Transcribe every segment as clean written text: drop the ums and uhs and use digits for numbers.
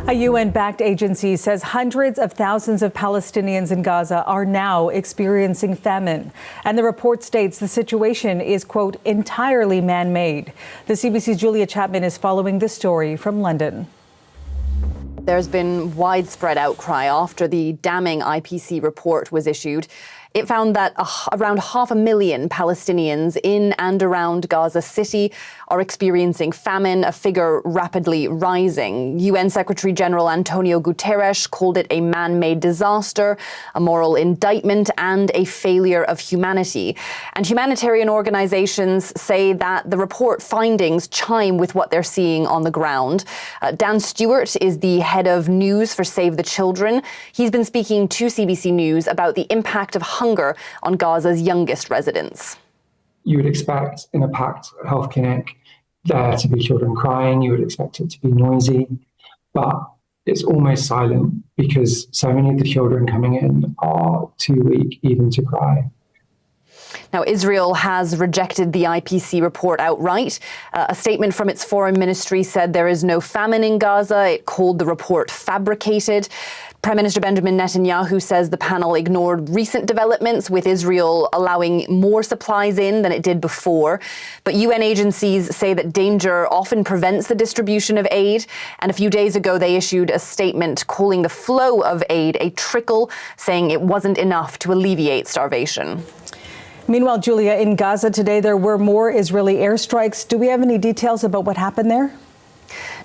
A UN-backed agency says hundreds of thousands of Palestinians in Gaza are now experiencing famine. And the report states the situation is, quote, entirely man-made. The CBC's Julia Chapman is following this story from London. There's been widespread outcry after the damning IPC report was issued. It found that around 500,000 Palestinians in and around Gaza City are experiencing famine, a figure rapidly rising. UN Secretary General Antonio Guterres called it a man-made disaster, a moral indictment, and a failure of humanity. And humanitarian organizations say that the report findings chime with what they're seeing on the ground. Dan Stewart is the head of news for Save the Children. He's been speaking to CBC News about the impact of hunger on Gaza's youngest residents. You would expect in a packed health clinic there to be children crying. You would expect it to be noisy, but it's almost silent because so many of the children coming in are too weak even to cry. Now, Israel has rejected the IPC report outright. A statement from its foreign ministry said there is no famine in Gaza. It called the report fabricated. Prime Minister Benjamin Netanyahu says the panel ignored recent developments, with Israel allowing more supplies in than it did before. But UN agencies say that danger often prevents the distribution of aid. And a few days ago, they issued a statement calling the flow of aid a trickle, saying it wasn't enough to alleviate starvation. Meanwhile, Julia, in Gaza today, there were more Israeli airstrikes. Do we have any details about what happened there?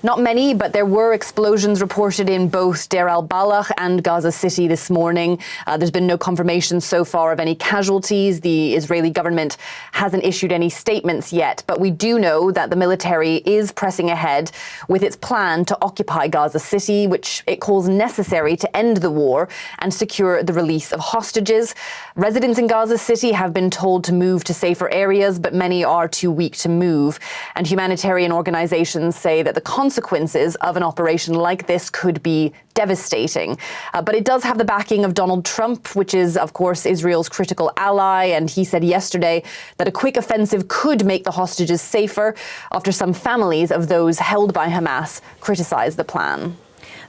Not many, but there were explosions reported in both Deir al-Balah and Gaza City this morning. There's been no confirmation so far of any casualties. The Israeli government hasn't issued any statements yet, but we do know that the military is pressing ahead with its plan to occupy Gaza City, which it calls necessary to end the war and secure the release of hostages. Residents in Gaza City have been told to move to safer areas, but many are too weak to move. And humanitarian organizations say that the consequences of an operation like this could be devastating. But it does have the backing of Donald Trump, which is, of course, Israel's critical ally. And he said yesterday that a quick offensive could make the hostages safer after some families of those held by Hamas criticized the plan.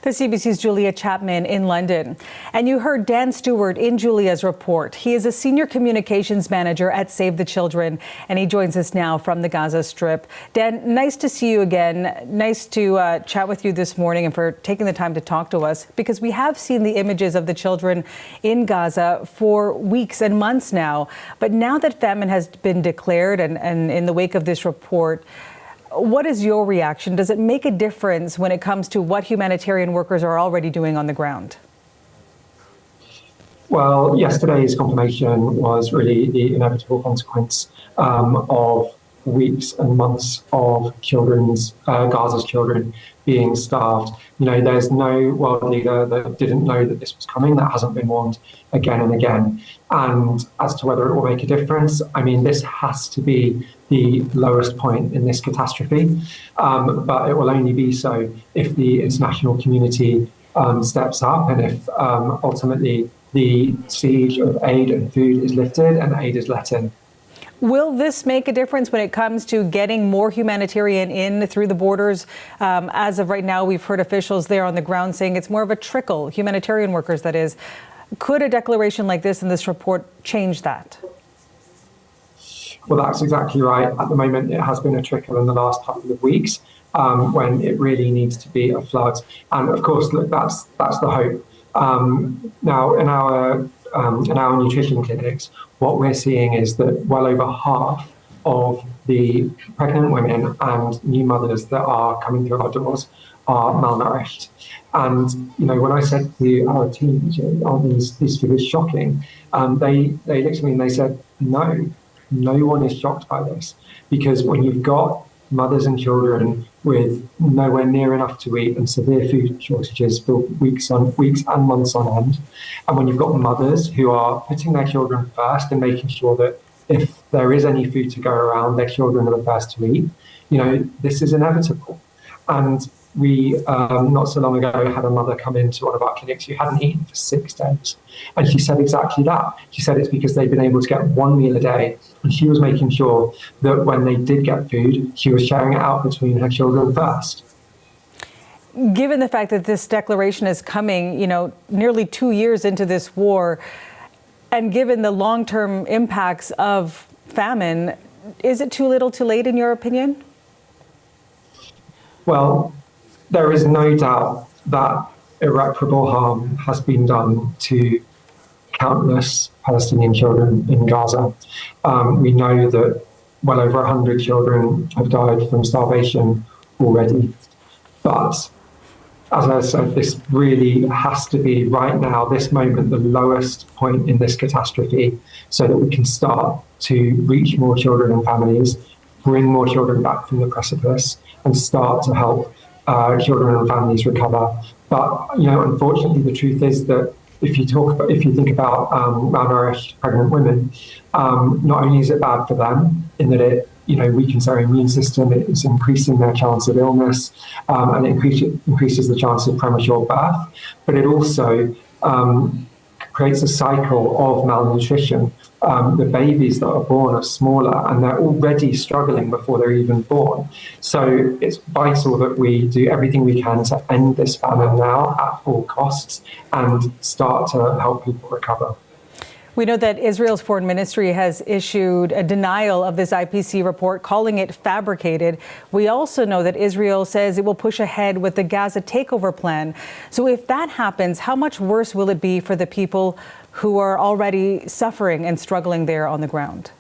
The CBC's Julia Chapman in London. And you heard Dan Stewart in Julia's report. He is a senior communications manager at Save the Children, and he joins us now from the Gaza Strip. Dan, nice to see you again. Nice to chat with you this morning and for taking the time to talk to us, because we have seen the images of the children in Gaza for weeks and months now. But now that famine has been declared and in the wake of this report, what is your reaction? Does it make a difference when it comes to what humanitarian workers are already doing on the ground? Well, yesterday's confirmation was really the inevitable consequence of weeks and months of Gaza's children being starved. You know, there's no world leader that didn't know that this was coming, that hasn't been warned again and again. And as to whether it will make a difference, I mean, this has to be the lowest point in this catastrophe, but it will only be so if the international community steps up and if ultimately the siege of aid and food is lifted and aid is let in. Will this make a difference when it comes to getting more humanitarian in through the borders? As of right now, we've heard officials there on the ground saying it's more of a trickle, humanitarian workers, that is. Could a declaration like this in this report change that? Well, that's exactly right. At the moment, it has been a trickle in the last couple of weeks when it really needs to be a flood. And of course, look, that's the hope. Now, in our nutrition clinics, what we're seeing is that well over half of the pregnant women and new mothers that are coming through our doors are malnourished. And, you know, when I said to our teams, aren't these figures shocking? They looked at me and they said, no one is shocked by this. Because when you've got mothers and children with nowhere near enough to eat and severe food shortages for weeks and months on end, and when you've got mothers who are putting their children first and making sure that if there is any food to go around, their children are the first to eat, you know, this is inevitable. And we, not so long ago, had a mother come into one of our clinics who hadn't eaten for 6 days. And she said exactly that. She said it's because they've been able to get one meal a day. And she was making sure that when they did get food, she was sharing it out between her children first. given the fact that this declaration is coming, nearly 2 years into this war, and given the long-term impacts of famine, is it too little too late in your opinion? Well, there is no doubt that irreparable harm has been done to countless Palestinian children in Gaza. We know that well over 100 children have died from starvation already. But as I said, this really has to be right now, this moment, the lowest point in this catastrophe, so that we can start to reach more children and families, bring more children back from the precipice, and start to help children and families recover. But unfortunately, the truth is that if you think about malnourished pregnant women, not only is it bad for them in that it weakens their immune system, it's increasing their chance of illness, and it increases the chance of premature birth, but it also creates a cycle of malnutrition. The babies that are born are smaller and they're already struggling before they're even born. So it's vital that we do everything we can to end this famine now at all costs and start to help people recover. We know that Israel's foreign ministry has issued a denial of this IPC report, calling it fabricated. We also know that Israel says it will push ahead with the Gaza takeover plan. So if that happens, how much worse will it be for the people who are already suffering and struggling there on the ground?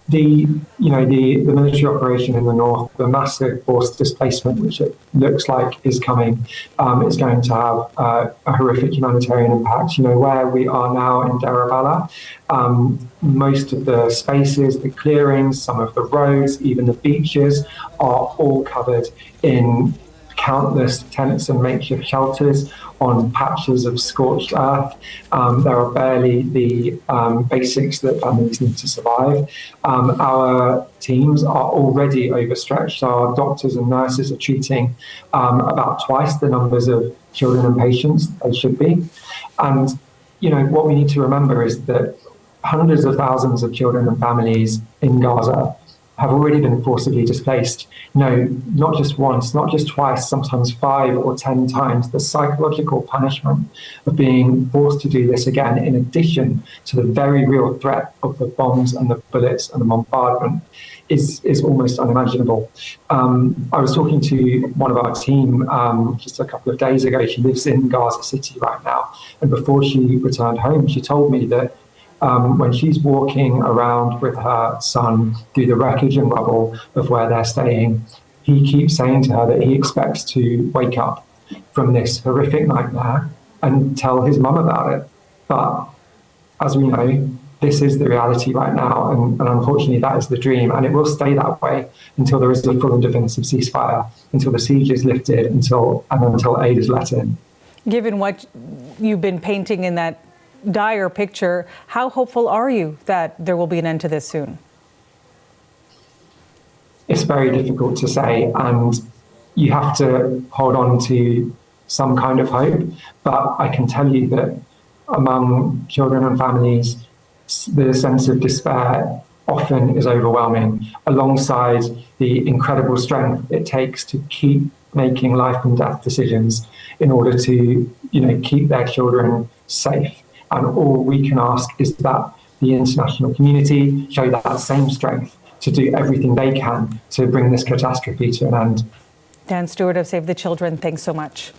The military operation in the north, the massive forced displacement, which it looks like is coming, is going to have a horrific humanitarian impact. Where we are now in Deir, most of the spaces, the clearings, some of the roads, even the beaches are all covered in countless tents and makeshift shelters on patches of scorched earth. There are barely the basics that families need to survive. Our teams are already overstretched. Our doctors and nurses are treating about twice the numbers of children and patients they should be. And, what we need to remember is that hundreds of thousands of children and families in Gaza have already been forcibly displaced. Not just once, not just twice, sometimes 5 or 10 times. The psychological punishment of being forced to do this again, in addition to the very real threat of the bombs and the bullets and the bombardment, is almost unimaginable. I was talking to one of our team just a couple of days ago. She lives in Gaza City right now. And before she returned home, she told me that when she's walking around with her son through the wreckage and rubble of where they're staying, he keeps saying to her that he expects to wake up from this horrific nightmare and tell his mum about it. But as we know, this is the reality right now, and unfortunately that is the dream, and it will stay that way until there is a full and definitive ceasefire, until the siege is lifted, until aid is let in. Given what you've been painting in that dire picture, how hopeful are you that there will be an end to this soon? It's very difficult to say, and you have to hold on to some kind of hope. But I can tell you that among children and families, the sense of despair often is overwhelming, alongside the incredible strength it takes to keep making life and death decisions in order to, keep their children safe. And all we can ask is that the international community show that same strength to do everything they can to bring this catastrophe to an end. Dan Stewart of Save the Children, thanks so much.